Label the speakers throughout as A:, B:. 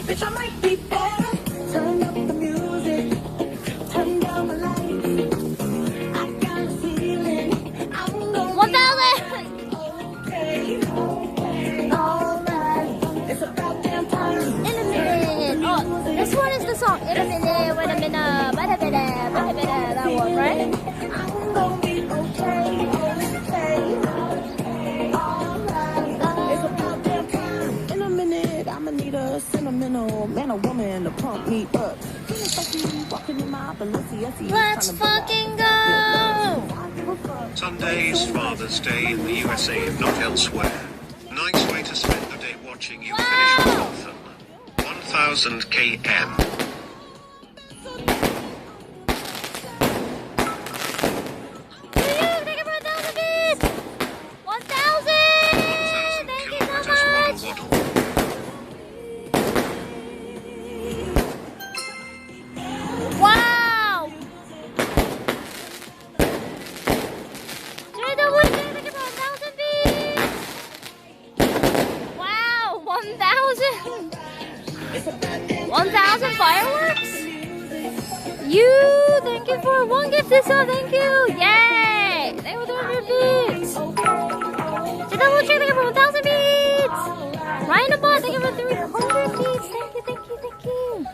A: Bitch, I might be better. Turn up the music, turn down the lights. I got a feeling I'm gonna
B: 1,000.
A: okay, alright. It's about damn time.
B: In a minute. Oh, this one is the song. In a minute, wait a minute, wait a minute, wait a minute. That one, right?
A: I'm gonna be okay, okay, alright. It's about damn time. In a minute, I'ma need a sentimental man or woman to pump me up. Walking in my Balenciaga.
B: Let's fucking go.
C: Sunday's Father's Day in the USA, if not elsewhere. Nice way to spend the day watching you finish Waddlethon. 1000 km.
B: Thank you for 1,000 bits. 1,000. Thank you so much.
C: Waddle.
B: Wow. Thank you for 1,000 bits. Wow, 1,000. 1,000 fireworks. Thank you for one gift this one. Thank you. Yay. Thank you for 200 bits. Double check. Thank you for 1,000 bits. Ryan the bot. Thank you for 300 bits. Thank you, thank you, thank you.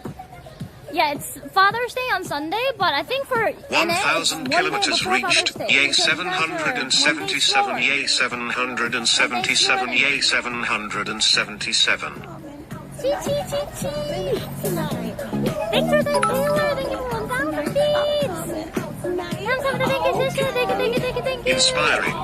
B: Yeah, it's Father's Day on Sunday, but I think for
C: 1,000 kilometers reached. Yay 777. Yay 777. Yay 777.
B: Thanks for the Taylor. Thank you for 1,000 beats. Thank you, sister. Thank you.
C: Inspiring.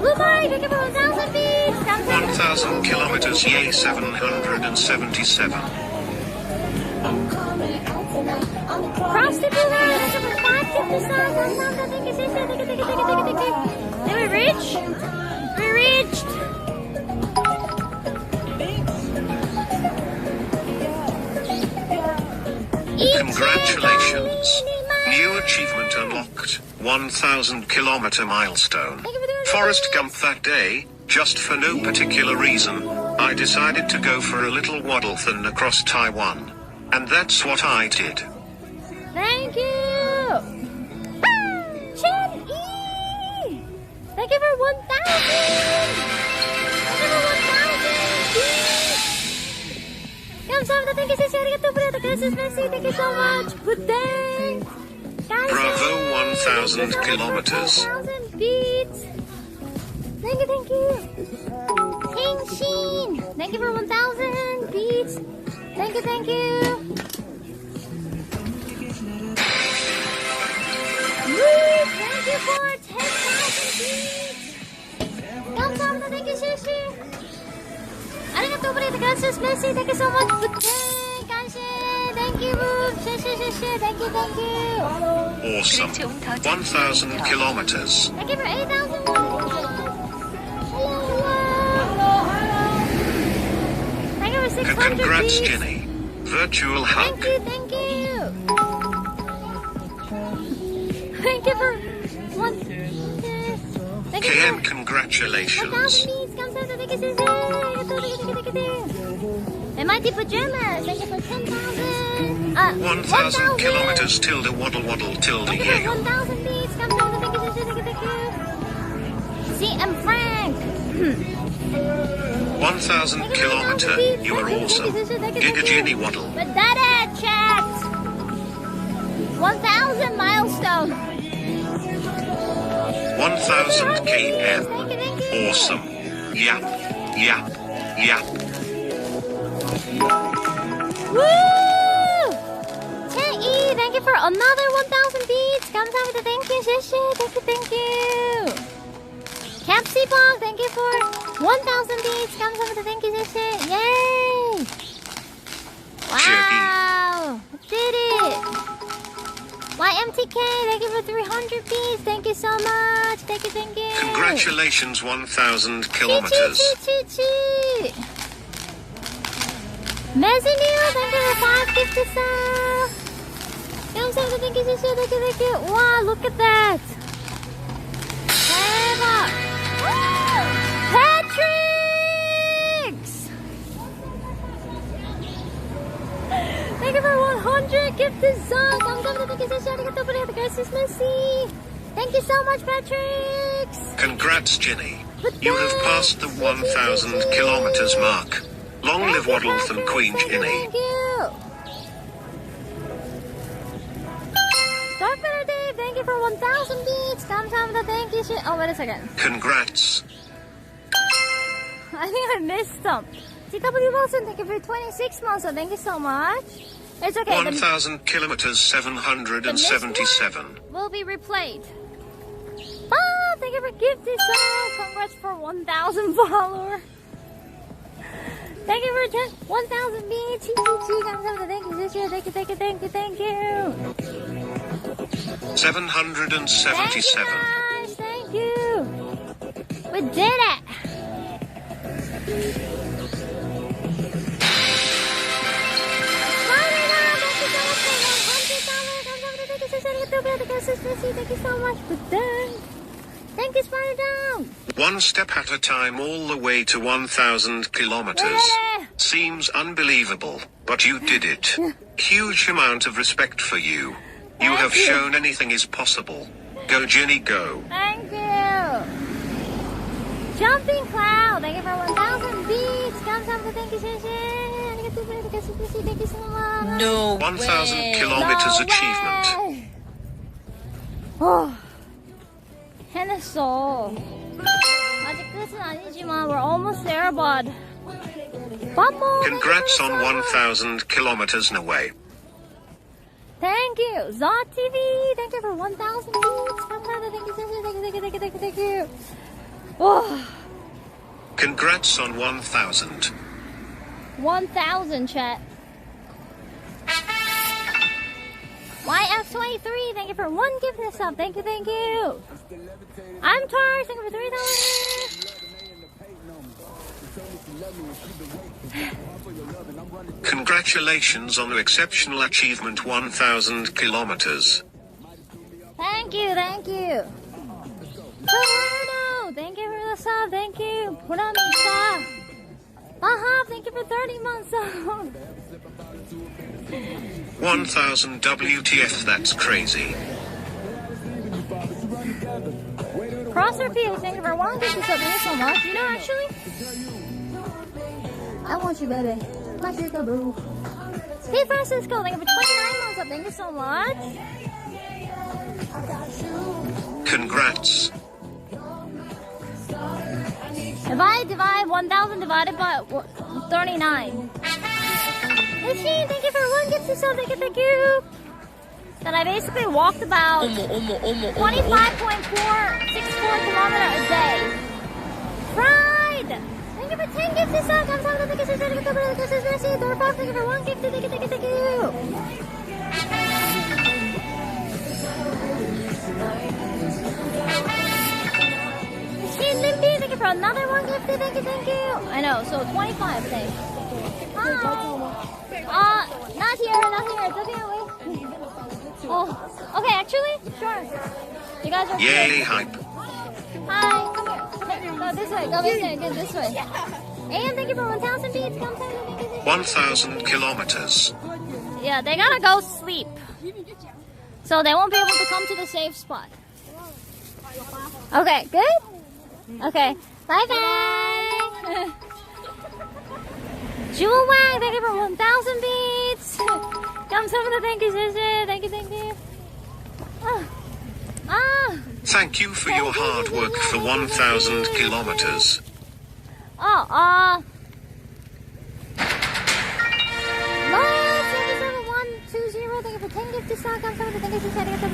B: Blue Mike, thank you for 1,000 beats.
C: 1,000 kilometers. Yay 777.
B: Frosty Blue Mike, thank you for 550 stars. Thank you, sister. Thank you. Did we reach? We reached.
C: Congratulations. New achievement unlocked. 1,000 kilometer milestone. Forrest Gump that day, just for no particular reason, I decided to go for a little waddlethon across Taiwan. And that's what I did.
B: Thank you. Jinnytty. Thank you for 1,000. Thank you for 1,000. Kamsahamnida. Thank you, sister. Arigatou, brother. Gracias, Messi. Thank you so much. Pudding.
C: Bravo 1,000 kilometers.
B: 1,000 beats. Thank you, thank you. Fangshan. Thank you for 1,000 beats. Thank you, thank you. Woo! Thank you for 10,000 beats. Kamsahamnida. Thank you, sister. Arigatou, brother. Gracias, Messi. Thank you so much. Pudding. Kanshi. Thank you, Boop. Thank you, thank you.
C: Awesome. 1,000 kilometers.
B: Thank you for 8,000 Thank you for 600
C: Congrats,
B: beats.
C: Jinny. Virtual hug.
B: Thank you, thank you. Thank you for one. Thank you
C: KM,
B: for
C: congratulations.
B: 1,000 beats. Kamsahamnida. Thank you, sister. MIT pajamas. Thank you for 10,000.
C: 1,000 kilometers tilde waddle waddle tilde
B: Thank you for
C: yay.
B: 1,000 beats. Kamsahamnida. Thank you, sister. Thank you. CM Frank.
C: 1,000 kilometer. You are awesome. Giga Jinny waddle.
B: With that chat. 1,000 milestone.
C: 1,000 km.
B: Thank you.
C: Awesome. Yap. Yap. Yap.
B: Woo! Jinnytty, thank you for another 1,000 beats. Kamsahamnida. Thank you, sister. Thank you. Capsy Bog, thank you for 1,000 beats. Kamsahamnida. Thank you, sister. Yay! Wow! Did it! YMTK, thank you for 300 beats. Thank you so much. Thank you.
C: Congratulations, 1,000 kilometers.
B: Chi. Mezzanine, thank you for 550 subs. Kamsahamnida. Thank you, sister. Thank you. Wow, look at that. 대박! Patrick! Thank you so much, Patrick.
C: Congrats, Jinny. You have passed the 1,000 kilometers mark. Long live Waddlethon Queen Jinny.
B: Thank you. Darkbetter Dave, thank you for 1,000 beats. Kamsahamnida, thank you. Oh, wait a second.
C: Congrats.
B: I think I missed them. TW Wilson, thank you for 26 months. So thank you so much. It's okay.
C: 1,000 kilometers 777.
B: Will be replayed. Ah, thank you for gifting so. Congrats for 1,000 followers. Thank you for 1,000 beats. Thank you, sister. Thank you.
C: 777.
B: Thank you. We did it. Thank you so much for that. Thank you, Spider Down.
C: One step at a time all the way to 1,000 kilometers.
B: Yeah.
C: Seems unbelievable, but you did it. Huge amount of respect for you. You have shown anything is possible. Go, Jinny, go.
B: Thank you. Jumping Cloud, thank you for 1,000 beats. Kamsahamnida, thank you, Thank you so much.
D: No
C: 1,000
D: way.
C: kilometers
B: No
C: achievement.
B: way. Oh, 해냈어. 아직 끝은 아니지만 we're almost there, bud. One more.
C: Congrats on 1,000 kilometers away.
B: Thank you, Zot TV. Thank you for 1,000 beats. 감사합니다. Thank you. Oh,
C: Congrats on 1,000.
B: 1,000 chat. YF23, thank you for 1 gift this up. Thank you. I'm Taurus, thank you for $3.
C: Congratulations on the exceptional achievement 1,000 kilometers.
B: Thank you. Bernardo, thank you for the sub. Thank you. Puramisa. Bahab, thank you for 30 months old.
C: 1,000 WTF, that's crazy.
B: Crosser P, thank you for 1 gift this up. Thank you so much. You know, actually, I want you, baby. My sugar boo. Hey, Francisco, thank you for 29 months up. Thank you so much.
C: Congrats.
B: If I divide 1,000 divided by 39. Machine, thank you for 1 gift this up. Thank you. That I basically walked about 25.464 kilometers a day. Fried! Thank you for 10 gifts this up. Thank you for 1 gift. Thank you. Machine Limpy, thank you for another 1 gift. Thank you. I know, so 25 things. Hi. Not here. It's okay, wait. Oh, okay, actually, sure. You guys are
C: Yay, hype.
B: Hi, come here. Go this way. Go this way. And thank you for 1,000 beats. Come, thank you.
C: 1,000 kilometers.
B: Yeah, they gotta go sleep. So they won't be able to come to the safe spot. Okay, good? Okay, bye-bye. Jewel Wang, thank you for 1,000 beats. Come, some of the thank you, sister. Thank you.
C: Thank you for your hard work for 1,000 kilometers.
B: Miles, 77120, thank you for 10 gifts to stock. Come, some of the thank you, sister. Thank you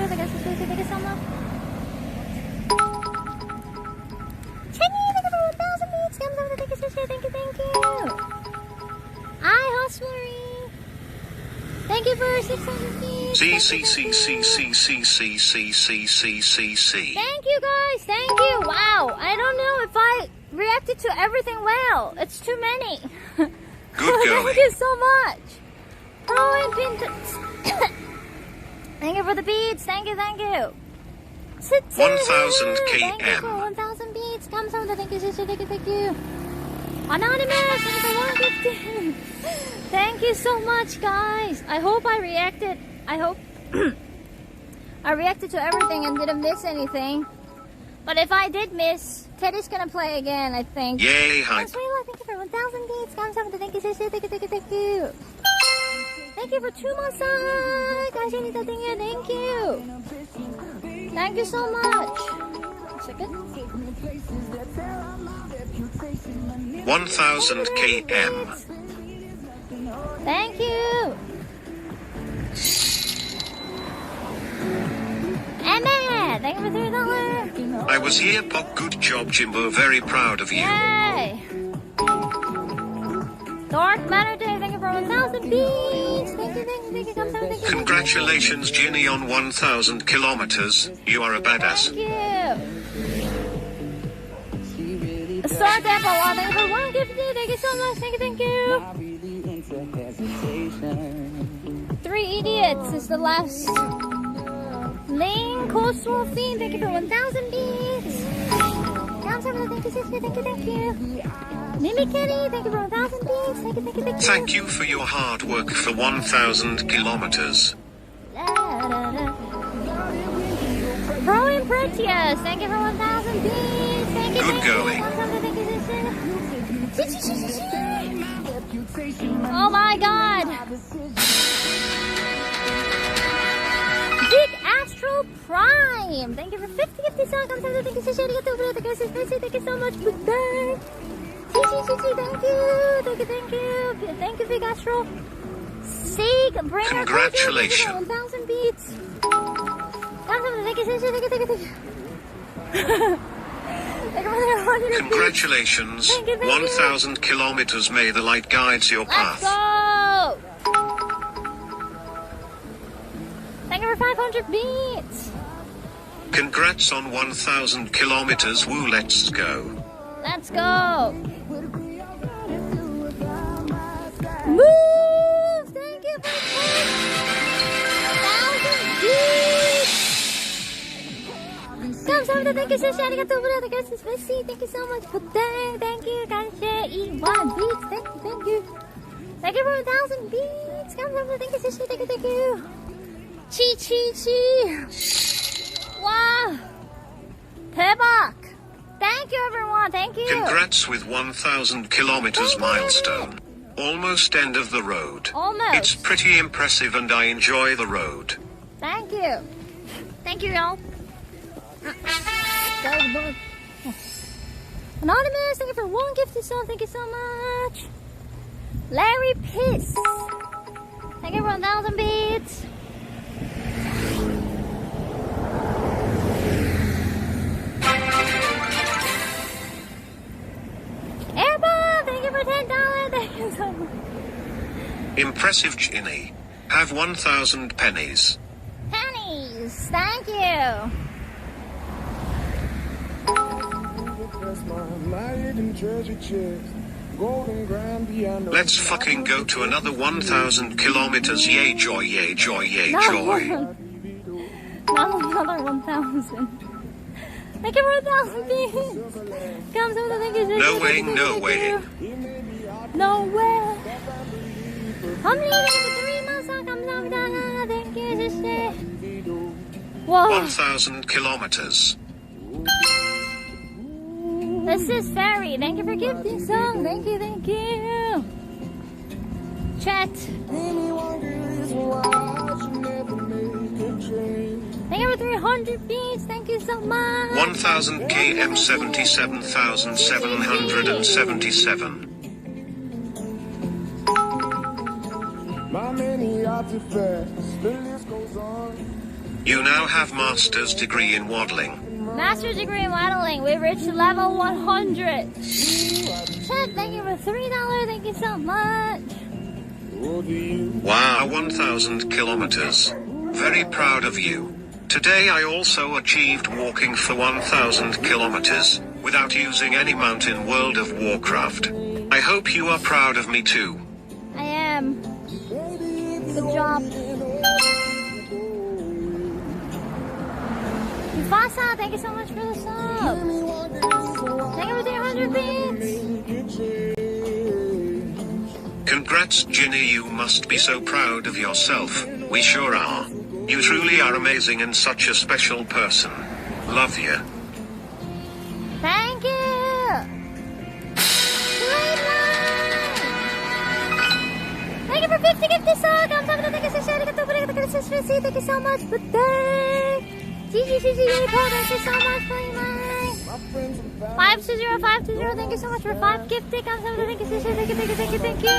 B: so much. Chenny, thank you for 1,000 beats. Come, some of the thank you, sister. Thank you. Hi, Hustlery. Thank you for 600 beats.
C: C.
B: Thank you, guys. Thank you. Wow. I don't know if I reacted to everything well. It's too many.
C: Good going.
B: Thank you so much. Pro and PINGTUN. Thank you for the beats. Thank you.
C: 1,000
B: Thank you for
C: km.
B: 1,000 beats. Come, some of the thank you, sister. Thank you. Anonymous, thank you for 150. Thank you so much, guys. I hope I reacted. I hope I reacted to everything and didn't miss anything. But if I did miss, Teddy's gonna play again, I think.
C: Yay, hype.
B: Thank you for 1,000 beats. Thank you, thank you. Thank you for 2 months. Jinnytty, thank you. Thank you so much. Second.
C: 1000 km.
B: Thank you. Emma, thank you for $3.
C: I was here, Pop. Good job, Jimbo. Very proud of you.
B: Yay. Dark Matter Day, thank you for 1,000 beats. Thank you.
C: Congratulations, Jinny, on 1000 kilometers. You are a badass.
B: Thank you. Star Temple, thank you for 1 gift. Thank you so much. Thank you. 3 Idiots is the last. Lane Coastal Fiend, thank you for 1,000 beats. Thank you. Mimi Kitty, thank you for 1,000 beats. Thank you.
C: Thank you for your hard work for 1000 kilometers.
B: Pro Impretious, thank you for 1,000 beats. Thank you.
C: Good going.
B: Oh my god. Big Astral Prime, thank you for 50 seconds. Thank you so much. Goodbye. Thank you. Thank you, Big Astral. Sig,
C: Congratulations.
B: 1,000 beats. Thank you.
C: Congratulations. 1000 kilometers. May the light guides your
B: Let's
C: path.
B: go. Thank you for 500 beats.
C: Congrats on 1000 kilometers. Woo, let's go.
B: Let's go. Move. Thank you for 10,000 beats. 감사합니다. Thank you so much. Thank you so much. Thank you. Kanshei1 beats. Thank you. Thank you for 1,000 beats. 감사합니다. Thank you so much. Thank you. Chi. Wow. 대박. Thank you, everyone. Thank you.
C: Congrats with 1000 kilometers milestone. Almost end of the road.
B: Almost.
C: It's pretty impressive and I enjoy the road.
B: Thank you. Thank you, y'all. Anonymous, thank you for 1 gifted song. Thank you so much. Larry Piss, thank you for 1,000 beats. Airball, thank you for $10. Thank you so much.
C: Impressive, Jinny. Have 1000 pennies.
B: Pennies, thank you.
C: Let's fucking go to another 1000 kilometers. Yay, joy, yay, joy, yay, joy.
B: Not another 1,000. Thank you for 1,000 beats. Come, thank you.
C: No way, no way.
B: No way. Thank you, sister. Whoa.
C: 1000 kilometers.
B: This is Fairy. Thank you for gifting song. Thank you. Chat. Thank you for 300 beats. Thank you so much.
C: 1000 km 77,777. You now have master's degree in waddling.
B: Master's degree in waddling. We reached level 100. Chat, thank you for $3. Thank you so much.
C: Wow, 1000 kilometers. Very proud of you. Today I also achieved walking for 1000 kilometers without using any mount in World of Warcraft. I hope you are proud of me too.
B: I am. Good job. Mufasa, thank you so much for the sub. Thank you for 300 beats.
C: Congrats, Jinny, you must be so proud of yourself. We sure are. You truly are amazing and such a special person. Love you.
B: Thank you. Thank you for 50 gifted song. Thank you so much. GG, yay, Paul. Thank you so much for your mind. 520, thank you so much for 5 gifted. Thank you.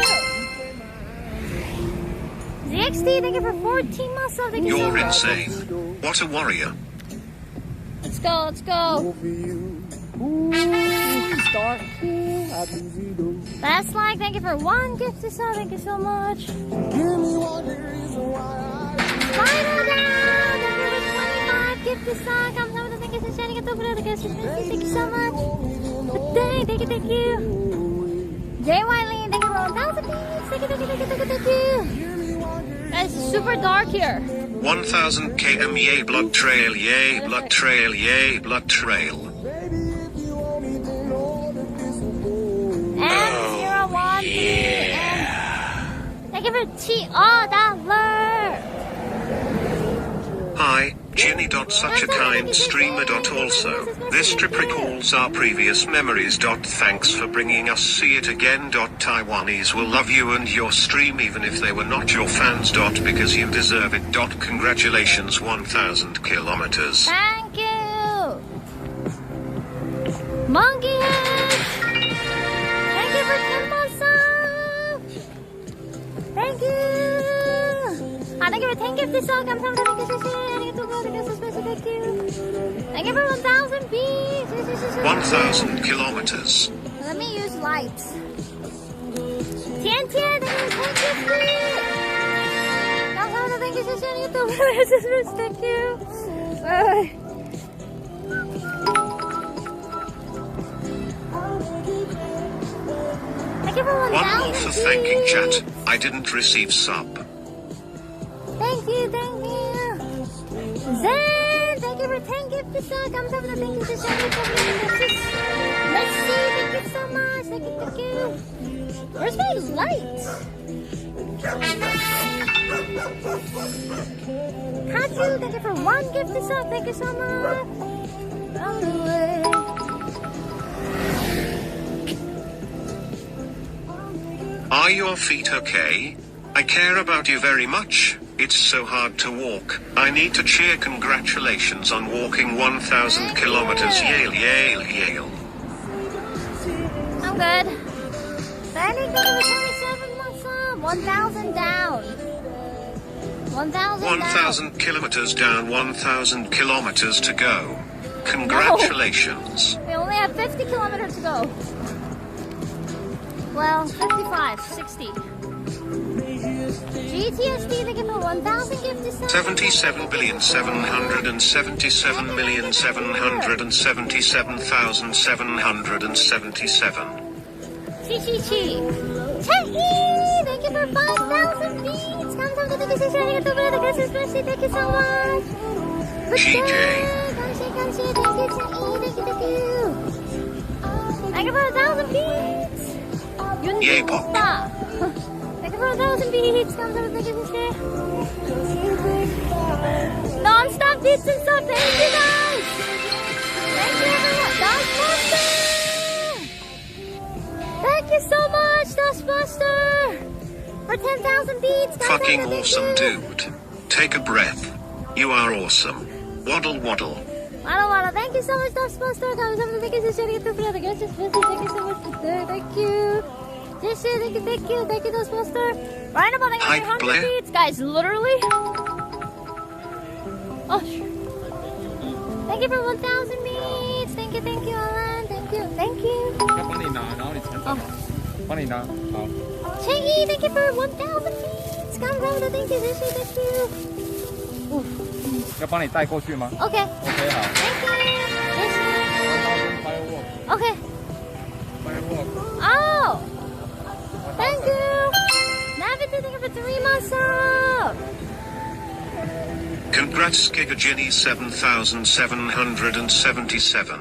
B: ZXT, thank you for 14 muscle. Thank you so
C: You're
B: much.
C: insane. What a warrior.
B: Let's go. Last like, thank you for 1 gift to sell, thank you so much. Final down, thank you for 25 gift to sell. Come over, thank you for sharing it over the guest. Thank you so much. Thank you. Jay Wiley, thank you for 1,000 beats. Thank you. It's super dark here.
C: 1,000 km, yay, blood trail, yay, blood trail, yay, blood trail.
B: M01 and thank you for $.
C: Hi, Jinny. Such a kind streamer. Also, this trip recalls our previous memories. Thanks for bringing us. See it again. Taiwanese will love you and your stream even if they were not your fans. Because you deserve it. Congratulations, 1,000 kilometers.
B: Thank you. Monkey head. Thank you for 10 months up. Thank you. Thank you for 10 gifted song. Thank you. Thank you for 1,000 beats.
C: 1,000 kilometers.
B: Let me use lights. Tian, thank you for 10 gifted. Thank you. Bye. Thank you for 1,000
C: One more for thanking chat. I didn't receive sub.
B: Thank you. Zen, thank you for 10 gifted sub. Thank you for sharing. Let's see, thank you so much. Thank you. Where's my light? Katsu, thank you for 1 gifted sub. Thank you so much. On the way.
C: Are your feet okay? I care about you very much. It's so hard to walk. I need to cheer. Congratulations on walking 1,000 kilometers. Yale.
B: I'm good. Thank you for 27 months up. 1,000 down. 1,000
C: 1,000 kilometers down, 1,000 kilometers to go. Congratulations.
B: No. We only have 50 kilometers to go. Well, 55, 60. GTSD, thank you for 1,000 gifted subs.
C: 77,777,777,777.
B: Chi. Thank you for 5,000 beats. Thank you so much.
C: GJ.
B: Thank you. Thank you for 1,000 beats.
C: Yay, Pop.
B: Thank you for 1,000 beats. Non-stop beats and stuff. Thank you guys. Thank you everyone. Dustbuster. Thank you so much, Dustbuster. For 10,000 beats.
C: Fucking awesome, dude. Take a breath. You are awesome. Waddle.
B: Waddle. Thank you so much, Dustbuster. Thank you so much. Thank you. Thank you, Dustbuster. Right about 100 beats, guys. Literally. Oh, sure. Thank you for 1,000 beats. Thank you, Alan. Thank you.
D: 要帮你拿，然后你乘上来，帮你拿，好。
B: Chingy, thank you for 1,000 beats. Thank you.
D: 要帮你带过去吗
B: Okay.
D: ？OK， 好。
B: Thank you.
D: Firework.
B: Okay.
D: Firework.
B: Oh. Thank you. Navity, thank you for 3 months up.
C: Congrats, Giga Jinny 7,777.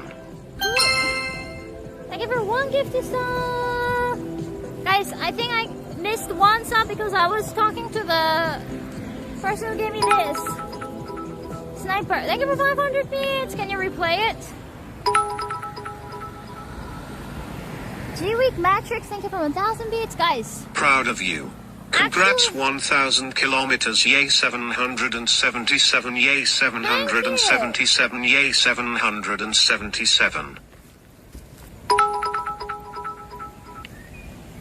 B: Thank you for 1 gifted sub. Guys, I think I missed 1 sub because I was talking to the person who gave me this. Sniper, thank you for 500 bits. Can you replay it? G-Week Matrix, thank you for 1,000 bits, guys.
C: Proud of you. Congrats 1,000 kilometers, yay 777, yay 777, yay 777.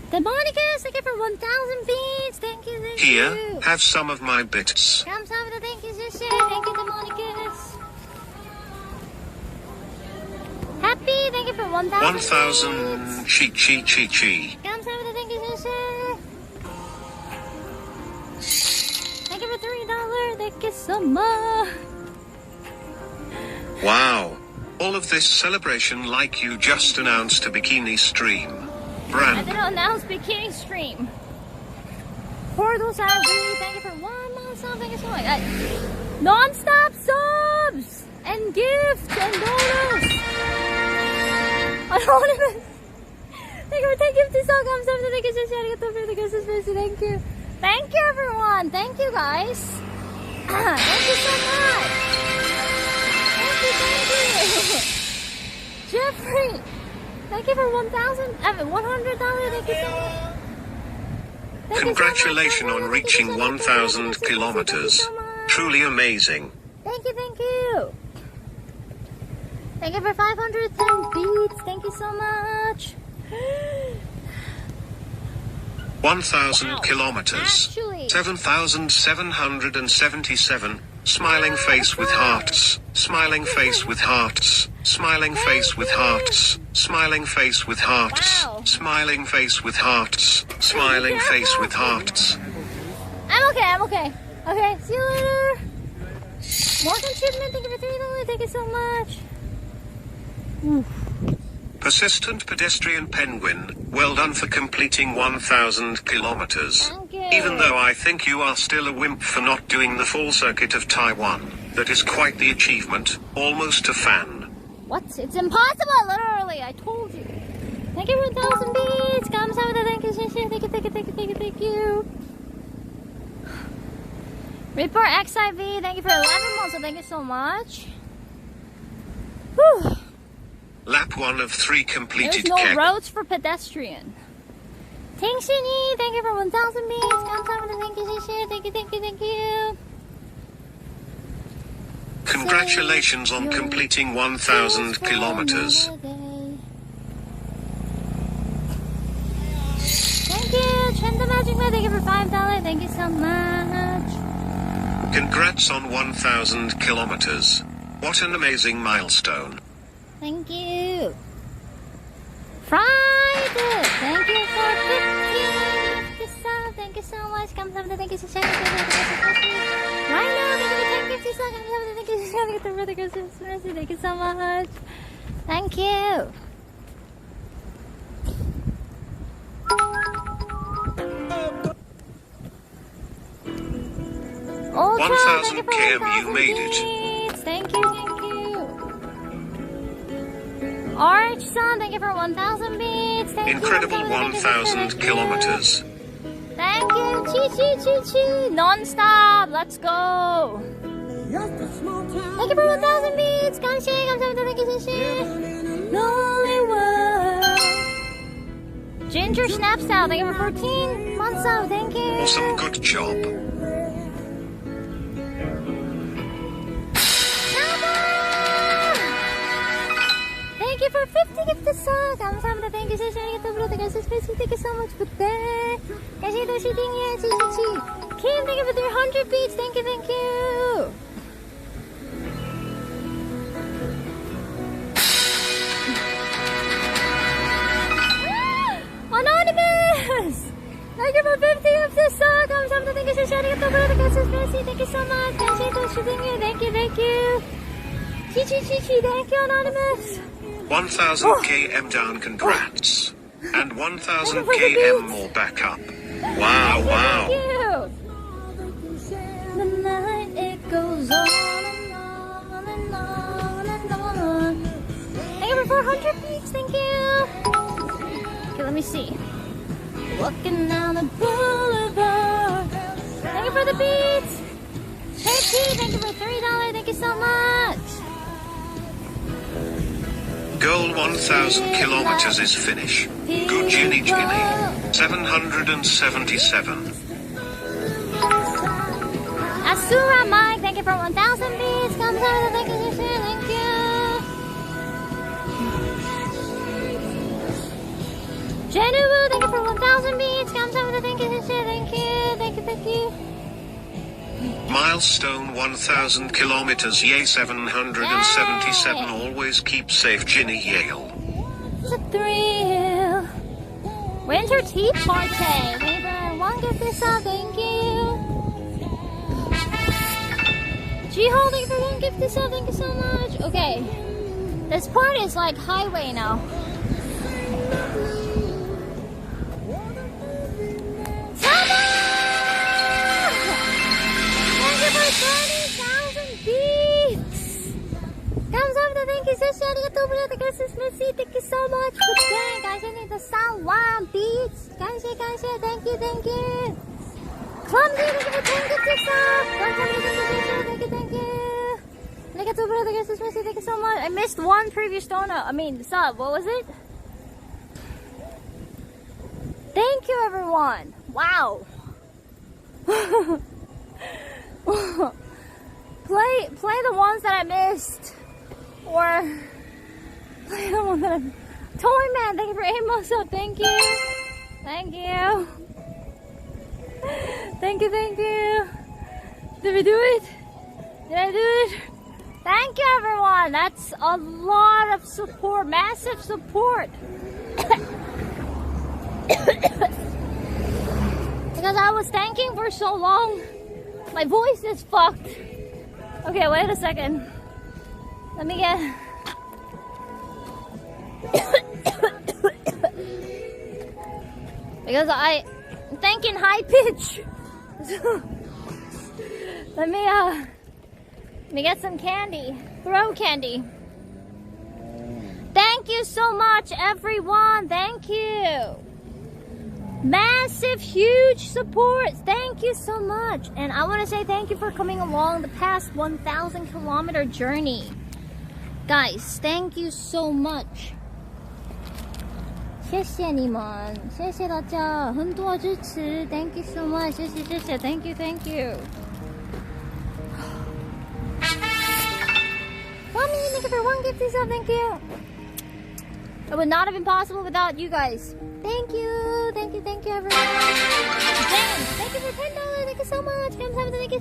B: Demonicus, thank you for 1,000 bits. Thank you, thank you.
C: Here, have some of my bits.
B: 감사합니다, thank you, sis. Thank you, Demonicus. Happy, thank you for 1,000
C: 1,000 chi chi chi chi.
B: 감사합니다, thank you, sis. Thank you for $3. Thank you so much.
C: Wow. All of this celebration like you just announced a bikini stream.
B: I
C: Brand.
B: didn't announce bikini stream. Portal Savvy, thank you for 1 month sub. Thank you so much. Non-stop subs and gifts and donuts. Anonymous. Thank you for 10 gifts. So 감사합니다. Thank you so much. Thank you. Thank you, everyone. Thank you, guys. Thank you so much. Thank you. Jeffrey, thank you for $100. Thank you so much.
C: Congratulations on reaching 1,000 kilometers. Truly amazing.
B: Thank you, thank you. Thank you for 510 beats. Thank you so much.
C: 1,000
B: Wow.
C: kilometers.
B: Actually.
C: 7,777. Smiling face with hearts. Smiling face with hearts. Smiling face with hearts. Smiling face with hearts.
B: Wow.
C: Smiling face with hearts. Smiling face with hearts.
B: I'm okay. Okay, see you later. Morgan Shipman, thank you for $3. Thank you so much.
C: Persistent pedestrian penguin, well done for completing 1,000 kilometers.
B: Thank you.
C: Even though I think you are still a wimp for not doing the full circuit of Taiwan. That is quite the achievement, almost a fan.
B: What? It's impossible, literally. I told you. Thank you for 1,000 beats. 감사합니다. Thank you, thank you. Ripper XIV, thank you for 11 months. Thank you so much. Whew.
C: Lap 1 of 3
B: There's
C: completed.
B: no roads for pedestrian. Jinnytty, thank you for 1,000 beats. 감사합니다. Thank you, thank you.
C: Congratulations on completing 1,000 kilometers.
B: Thank you, Trend the Magic Man. Thank you for $5. Thank you so much.
C: Congrats on 1,000 kilometers. What an amazing milestone.
B: Thank you. Friday, thank you for 50 subs. Thank you so much. 감사합니다. Thank you so much. Right now, thank you for 10 gifts. 감사합니다. Thank you so much. Thank you so much. Thank you. Ultra,
C: 1,000
B: thank you for
C: km, you
B: 1,000
C: made it.
B: beats. Thank you. Orange Sun, thank you for 1,000 beats. Thank
C: Incredible
B: you.
C: 1,000 kilometers.
B: Thank you. Chi. Non-stop. Let's go. Thank you for 1,000 beats. 감사합니다. Thank you, Lonely World. Ginger Snap Style, thank you for 14 months out. Thank you.
C: Awesome, good job.
B: Thank you for 50 gifts. 감사합니다. Thank you, thank you so much for that. Kim, thank you for 300 beats. Thank you. Anonymous! Thank you for 50 gifts. 감사합니다. Thank you, thank you so much. Thank you. Chi, thank you, Anonymous.
C: 1,000 km down, congrats. And 1,000 km more back up. Wow.
B: Thank you. The night it goes on and on. Thank you for 400 beats. Thank you. Okay, let me see. Walking down the boulevard. Thank you for the beats. Turkey, thank you for $3. Thank you so much.
C: Goal 1,000 kilometers is finish. Good Jinnytty. 777.
B: Asura Mike, thank you for 1,000 beats. Kamsahamnida, thank you, sister. Thank you. Genubu, thank you for 1,000 beats. Kamsahamnida, thank you, sister. Thank you. Thank you, thank you.
C: Milestone 1,000 kilometers. Yay 777.
B: Yay.
C: Always keep safe, Jinny Yale.
B: It's a thrill. Winter tea party. Neighbor, one gift this up. Thank you. G-Hole, thank you for one gift this up. Thank you so much. Okay. This part is like highway now. Thank you for 20,000 beats. 감사합니다. Thank you, sister. Arigatou brother. Gracias, merci. Thank you so much. Good guys. I need the Taiwan beats. Ganshe. Thank you. Clumsy, thank you for 10 gifts yourself. Thank you. Arigatou brother. Gracias, merci. Thank you so much. I missed one previous donut. Sub. What was it? Thank you, everyone. Wow. Play the ones that I missed, or play the one that I. Toy Man, thank you for 8 months up. Thank you. Thank you. Did we do it? Did I do it? Thank you, everyone. That's a lot of support, massive support. Because I was thanking for so long, my voice is fucked. Okay, wait a second. Let me get... Because I'm thanking high pitch. Let me get some candy. Throw candy. Thank you so much, everyone. Thank you. Massive, huge support. Thank you so much. And I want to say thank you for coming along the past 1,000 kilometer journey. Guys, thank you so much. 谢谢你们，谢谢大家，很多支持。Thank you so much. 谢谢。Thank you. Mommy, thank you for one gift yourself. Thank you. It would not have been possible without you guys. Thank you, everyone. Jen, thank you for $10. Thank you so much. Thank you.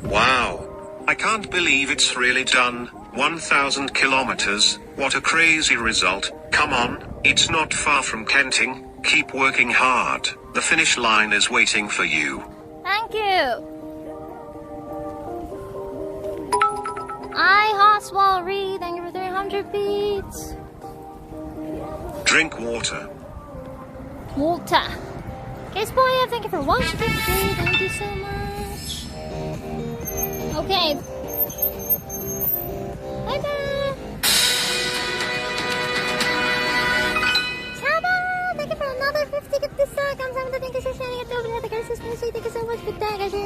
C: Wow. I can't believe it's really done. 1,000 kilometers. What a crazy result. Come on, it's not far from Kenting. Keep working hard. The finish line is waiting for you.
B: Thank you. Oswald Reed, thank you for 300 beats.
C: Drink water.
B: Water. Case boy, thank you for 150. Thank you so much. Okay. Bye bye. Chaba, thank you for another 50. Get this sack. I'm sorry. Thank you so much. Thank you so much for that. Thank you.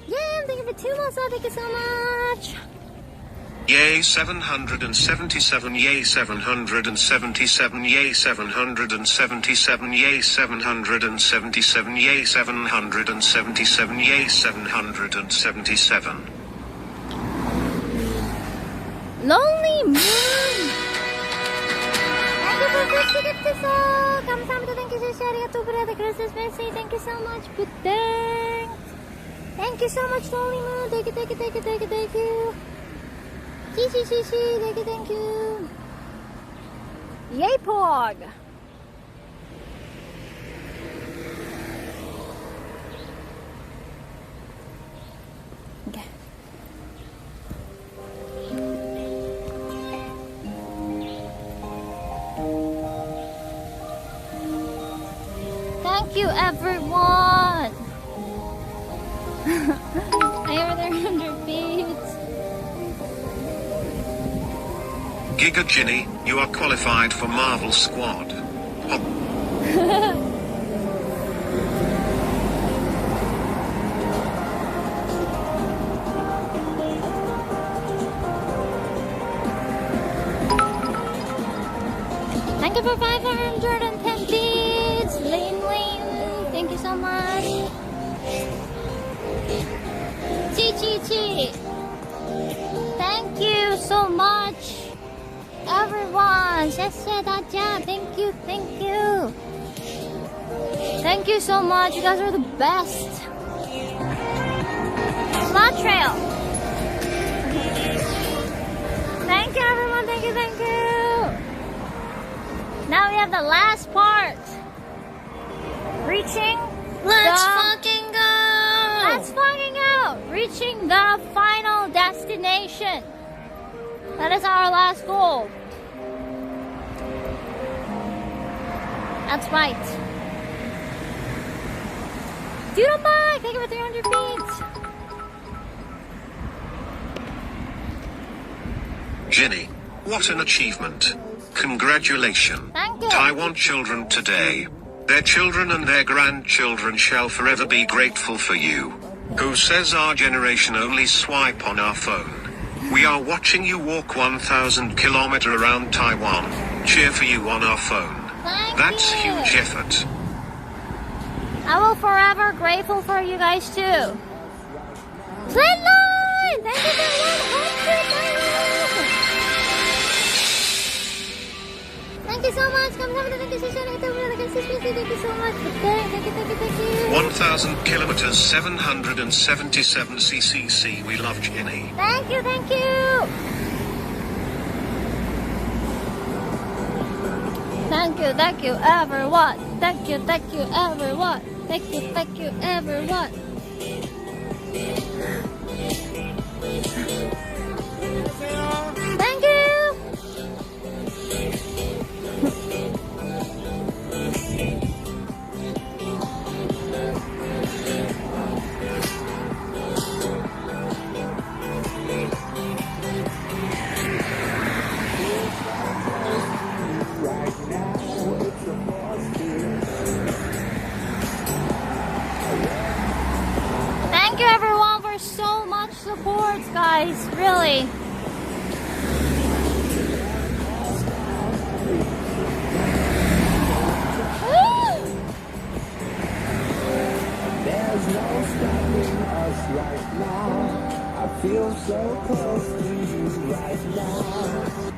B: Yeah, thank you for 2 months. Thank you so much.
C: Yay 777, yay 777, yay 777, yay 777, yay 777, yay 777.
B: Lonely Moon. Thank you for 50 gifts this all. 감사합니다. Thank you so much. Gracias, merci. Thank you so much. Good thanks. Thank you so much, Lonely Moon. Thank you. Thank you. Yay, Pog. Okay. Thank you, everyone. I over there 100 beats.
C: Giga Jinny, you are qualified for Marvel Squad.
B: Thank you for 510 beats. Lean. Thank you so much. Chi. Thank you so much, everyone. 谢谢大家. Thank you. Thank you so much. You guys are the best. Slot trail. Thank you, everyone. Thank you. Now we have the last part. Reaching.
E: Let's fucking go!
B: Reaching the final destination. That is our last goal. That's right. Doodle bye! Thank you for 300 beats.
C: Jinny, what an achievement. Congratulations.
B: Thank you.
C: Taiwan children today. Their children and their grandchildren shall forever be grateful for you. Who says our generation only swipe on our phone? We are watching you walk 1,000 kilometers around Taiwan. Cheer for you on our phone. That's huge effort.
B: I will forever grateful for you guys too. Flatline! Thank you for 100. Thank you so much. Thank you so much. Thank you.
C: 1,000 kilometers, 777 ccc. We love Jinny.
B: Thank you. Thank you, everyone. Thank you, everyone. Thank you, everyone. Thank you. Thank you everyone for so much support, guys, really.
A: There's no stopping us right now. I feel so close to you right now.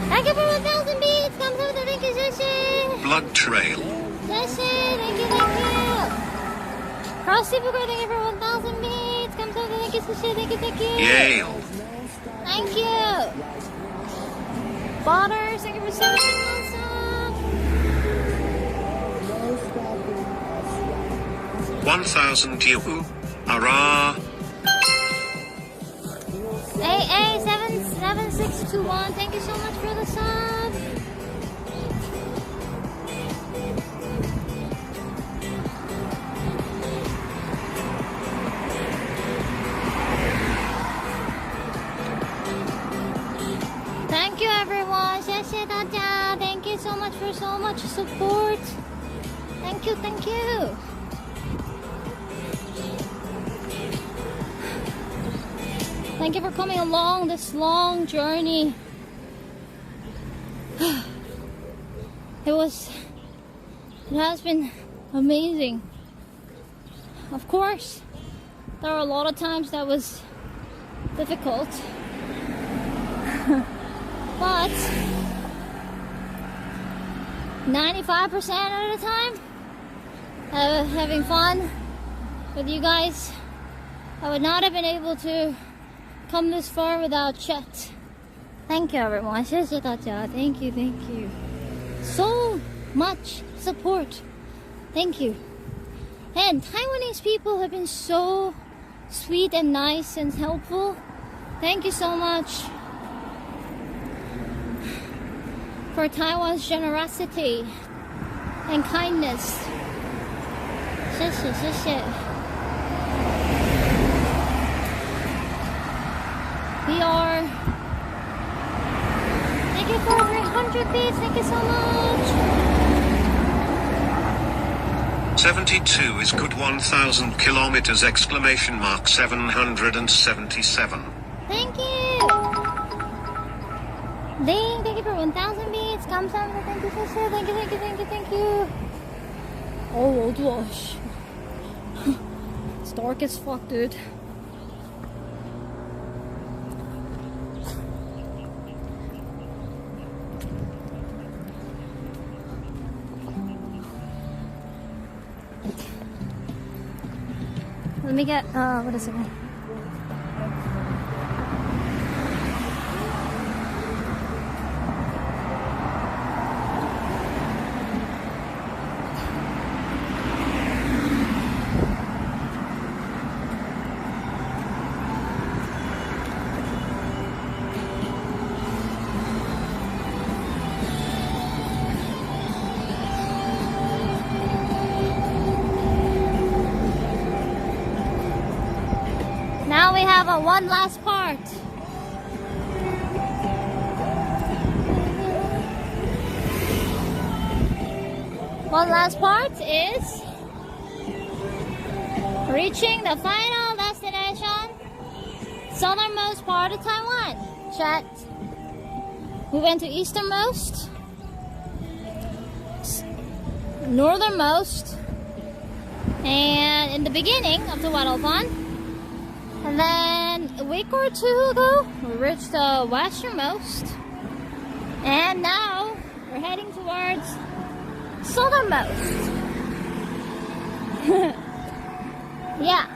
B: Thank you for 1,000 beats. Come to the thank you, Shishi.
C: Blood trail.
B: Shishi, thank you. Cross Super, thank you for 1,000 beats. Come to the thank you, Shishi. Thank you.
C: Yale.
B: Thank you. Butters, thank you for 7 awesome.
C: 1,000 Yuhu. Hurrah.
B: AA77621, thank you so much for the sub. Thank you everyone. 谢谢大家. Thank you so much for so much support. Thank you. Thank you for coming along this long journey. It has been amazing. Of course, there are a lot of times that was difficult. But 95% of the time, having fun with you guys. I would not have been able to come this far without Chet. Thank you everyone. 谢谢大家. Thank you. So much support. Thank you. And Taiwanese people have been so sweet and nice and helpful. Thank you so much. for Taiwan's generosity and kindness. 谢谢谢谢。We are. Thank you for 300 beats. Thank you so much.
C: 72 is good 1,000 kilometers! Exclamation mark 777.
B: Thank you. Ding, thank you for 1,000 beats. 감사합니다. Thank you, sister. Thank you, thank you, thank you, thank you. Oh, 어두워. It's dark as fuck, dude. Let me get, what is it? Now we have one last part. One last part is reaching the final destination, southernmost part of Taiwan. Chat. We went to easternmost, northernmost, and in the beginning of the Waddlethon. And then a week or two ago, we reached the westernmost. And now we're heading towards southernmost. Yeah.